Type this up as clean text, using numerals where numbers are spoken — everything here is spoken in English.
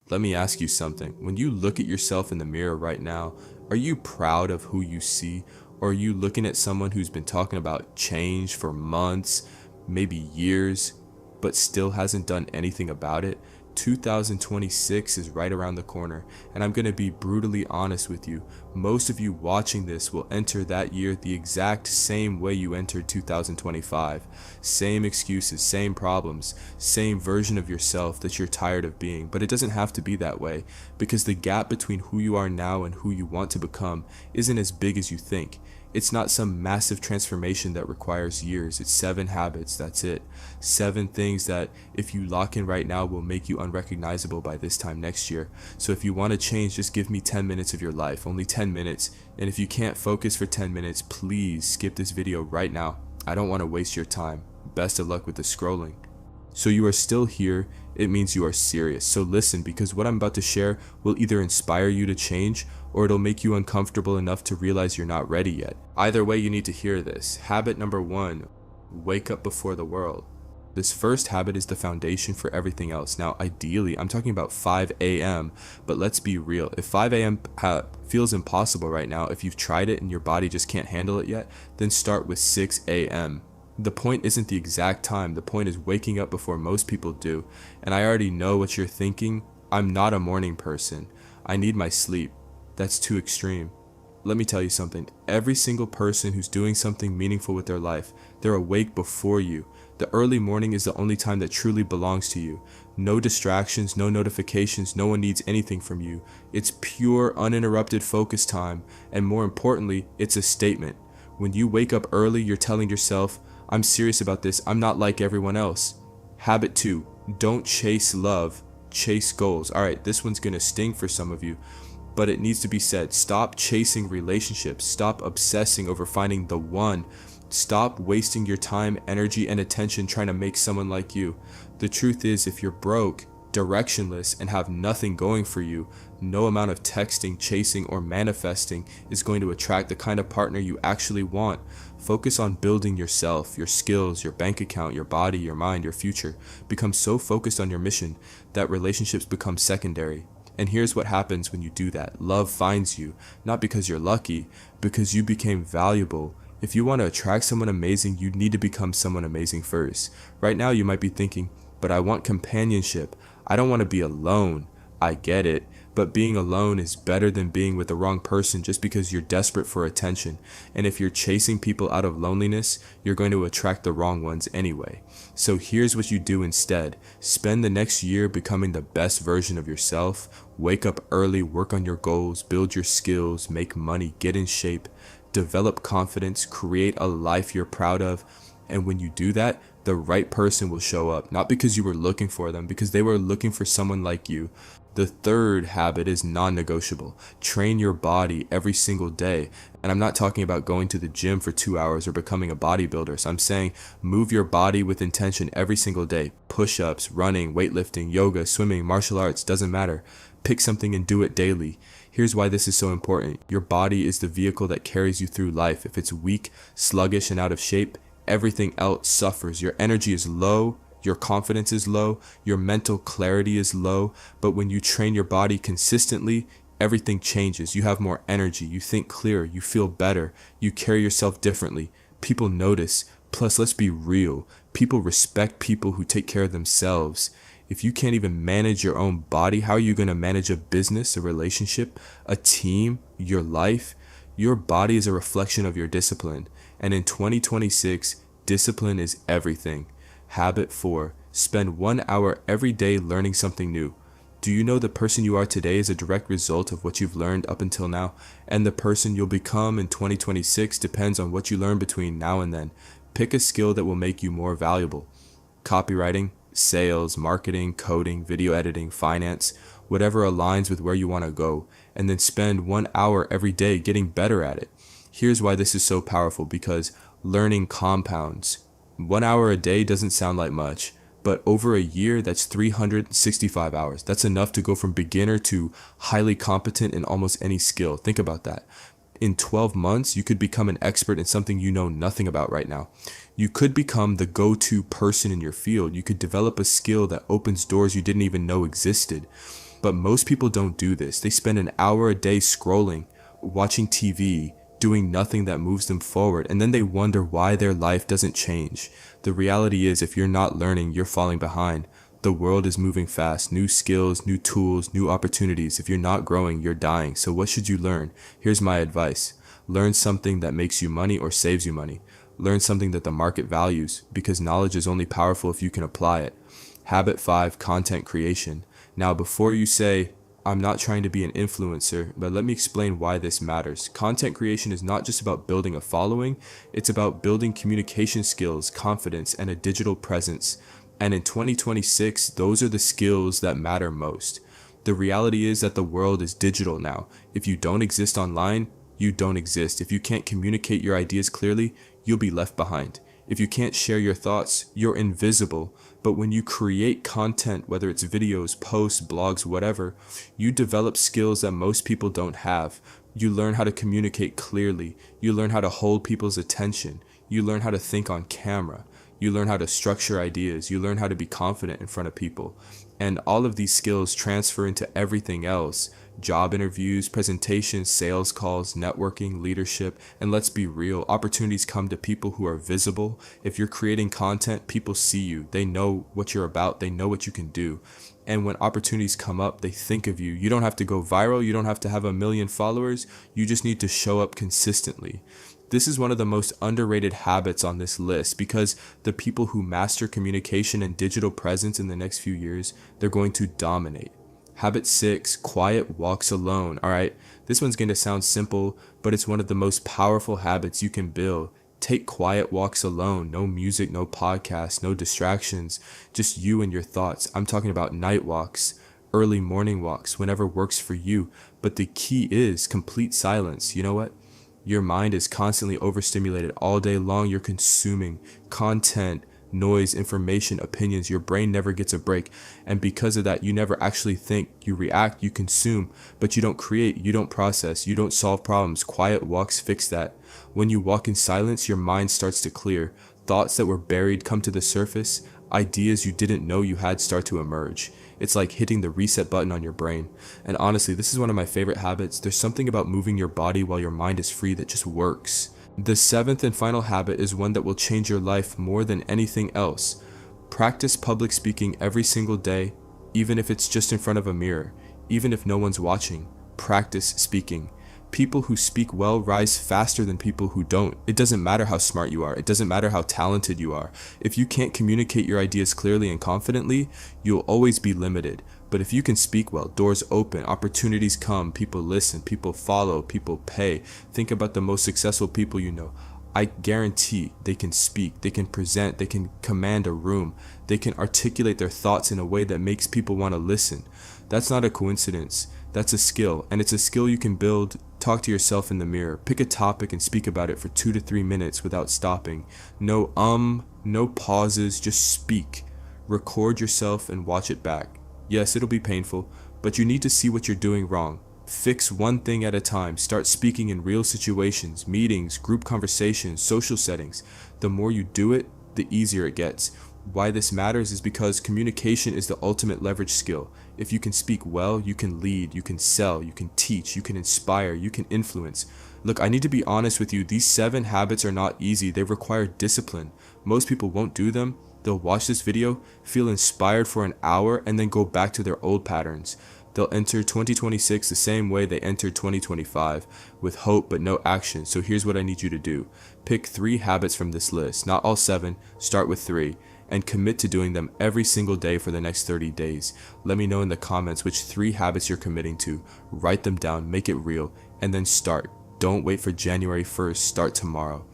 Let me ask you something. When you look at yourself in the mirror right now, are you proud of who you see? Or are you looking at someone who's been talking about change for months, maybe years, but still hasn't done anything about it? 2026 is right around the corner, and I'm going to be brutally honest with you. Most of you watching this will enter that year the exact same way you entered 2025. Same excuses, same problems, same version of yourself that you're tired of being. But it doesn't have to be that way, because the gap between who you are now and who you want to become isn't as big as you think. It's not some massive transformation that requires years. It's 7 habits, that's it. 7 things that if you lock in right now will make you unrecognizable by this time next year. So if you want to change, just give me 10 minutes of your life, only 10 minutes. And if you can't focus for 10 minutes, please skip this video right now. I don't want to waste your time. Best of luck with the scrolling. So you are still here, it means you are serious. So listen, because what I'm about to share will either inspire you to change or it'll make you uncomfortable enough to realize you're not ready yet. Either way, you need to hear this. Habit number 1, wake up before the world. This first habit is the foundation for everything else. Now, ideally, I'm talking about 5 a.m., but let's be real. If 5 a.m. feels impossible right now, if you've tried it and your body just can't handle it yet, then start with 6 a.m. The point isn't the exact time, the point is waking up before most people do. And I already know what you're thinking. I'm not a morning person. I need my sleep. That's too extreme. Let me tell you something. Every single person who's doing something meaningful with their life, they're awake before you. The early morning is the only time that truly belongs to you. No distractions, no notifications, no one needs anything from you. It's pure, uninterrupted focus time, and more importantly, it's a statement. When you wake up early, you're telling yourself, I'm serious about this, I'm not like everyone else. Habit 2, don't chase love, chase goals. Alright, this one's gonna sting for some of you, but it needs to be said. Stop chasing relationships, stop obsessing over finding the one. Stop wasting your time, energy, and attention trying to make someone like you. The truth is, if you're broke, directionless, and have nothing going for you, no amount of texting, chasing, or manifesting is going to attract the kind of partner you actually want. Focus on building yourself, your skills, your bank account, your body, your mind, your future. Become so focused on your mission that relationships become secondary. And here's what happens when you do that. Love finds you, not because you're lucky, because you became valuable. If you want to attract someone amazing, you need to become someone amazing first. Right now you might be thinking, but I want companionship. I don't want to be alone. I get it, but being alone is better than being with the wrong person just because you're desperate for attention. And if you're chasing people out of loneliness, you're going to attract the wrong ones anyway. So here's what you do instead. Spend the next year becoming the best version of yourself. Wake up early, work on your goals, build your skills, make money, get in shape, develop confidence, create a life you're proud of. And when you do that, the right person will show up, not because you were looking for them, because they were looking for someone like you. The third habit is non-negotiable. Train your body every single day. And I'm not talking about going to the gym for 2 hours or becoming a bodybuilder. So I'm saying move your body with intention every single day. Push-ups, running, weightlifting, yoga, swimming, martial arts, doesn't matter. Pick something and do it daily. Here's why this is so important. Your body is the vehicle that carries you through life. If it's weak, sluggish, and out of shape, everything else suffers. Your energy is low, your confidence is low, your mental clarity is low, but when you train your body consistently, everything changes. You have more energy, you think clearer, you feel better, you carry yourself differently. People notice. Plus, let's be real. People respect people who take care of themselves. If you can't even manage your own body, how are you going to manage a business, a relationship, a team, your life? Your body is a reflection of your discipline. And in 2026, discipline is everything. Habit 4, spend 1 hour every day learning something new. Do you know the person you are today is a direct result of what you've learned up until now? And the person you'll become in 2026 depends on what you learn between now and then. Pick a skill that will make you more valuable. Copywriting, sales, marketing, coding, video editing, finance, whatever aligns with where you want to go. And then spend 1 hour every day getting better at it. Here's why this is so powerful, because learning compounds. 1 hour a day doesn't sound like much, but over a year, that's 365 hours. That's enough to go from beginner to highly competent in almost any skill. Think about that. In 12 months, you could become an expert in something you know nothing about right now. You could become the go-to person in your field. You could develop a skill that opens doors you didn't even know existed. But most people don't do this. They spend an hour a day scrolling, watching TV, doing nothing that moves them forward, and then they wonder why their life doesn't change. The reality is, if you're not learning, you're falling behind. The world is moving fast. New skills, new tools, new opportunities. If you're not growing, you're dying. So what should you learn? Here's my advice. Learn something that makes you money or saves you money. Learn something that the market values, because knowledge is only powerful if you can apply it. Habit 5, content creation. Now, before you say, I'm not trying to be an influencer, but let me explain why this matters. Content creation is not just about building a following, it's about building communication skills, confidence, and a digital presence. And in 2026, those are the skills that matter most. The reality is that the world is digital now. If you don't exist online, you don't exist. If you can't communicate your ideas clearly, you'll be left behind. If you can't share your thoughts, you're invisible. But when you create content, whether it's videos, posts, blogs, whatever, you develop skills that most people don't have. You learn how to communicate clearly. You learn how to hold people's attention. You learn how to think on camera. You learn how to structure ideas. You learn how to be confident in front of people. And all of these skills transfer into everything else. Job interviews, presentations, sales calls, networking, leadership, and let's be real, opportunities come to people who are visible. If you're creating content, people see you. They know what you're about. They know what you can do. And when opportunities come up, they think of you. You don't have to go viral. You don't have to have 1 million followers. You just need to show up consistently. This is one of the most underrated habits on this list, because the people who master communication and digital presence in the next few years, they're going to dominate. Habit 6, quiet walks alone. All right, this one's going to sound simple, but it's one of the most powerful habits you can build. Take quiet walks alone. No music, no podcasts, no distractions, just you and your thoughts. I'm talking about night walks, early morning walks, whenever works for you. But the key is complete silence. You know what? Your mind is constantly overstimulated all day long. You're consuming content, noise, information, opinions. Your brain never gets a break. And because of that, you never actually think. You react, you consume, but you don't create, you don't process, you don't solve problems. Quiet walks fix that. When you walk in silence, your mind starts to clear. Thoughts that were buried come to the surface. Ideas you didn't know you had start to emerge. It's like hitting the reset button on your brain. And honestly, this is one of my favorite habits. There's something about moving your body while your mind is free that just works. The 7th and final habit is one that will change your life more than anything else. Practice public speaking every single day, even if it's just in front of a mirror, even if no one's watching. Practice speaking. People who speak well rise faster than people who don't. It doesn't matter how smart you are. It doesn't matter how talented you are. If you can't communicate your ideas clearly and confidently, you'll always be limited. But if you can speak well, doors open, opportunities come, people listen, people follow, people pay. Think about the most successful people you know. I guarantee they can speak, they can present, they can command a room, they can articulate their thoughts in a way that makes people want to listen. That's not a coincidence. That's a skill, and it's a skill you can build. Talk to yourself in the mirror. Pick a topic and speak about it for 2 to 3 minutes without stopping. No no pauses, just speak. Record yourself and watch it back. Yes, it'll be painful, but you need to see what you're doing wrong. Fix one thing at a time. Start speaking in real situations, meetings, group conversations, social settings. The more you do it, the easier it gets. Why this matters is because communication is the ultimate leverage skill. If you can speak well, you can lead, you can sell, you can teach, you can inspire, you can influence. Look, I need to be honest with you. These 7 habits are not easy. They require discipline. Most people won't do them. They'll watch this video, feel inspired for an hour, and then go back to their old patterns. They'll enter 2026 the same way they entered 2025, with hope but no action. So here's what I need you to do. Pick 3 habits from this list, not all 7, start with 3, and commit to doing them every single day for the next 30 days. Let me know in the comments which 3 habits you're committing to. Write them down, make it real, and then start. Don't wait for January 1st, start tomorrow.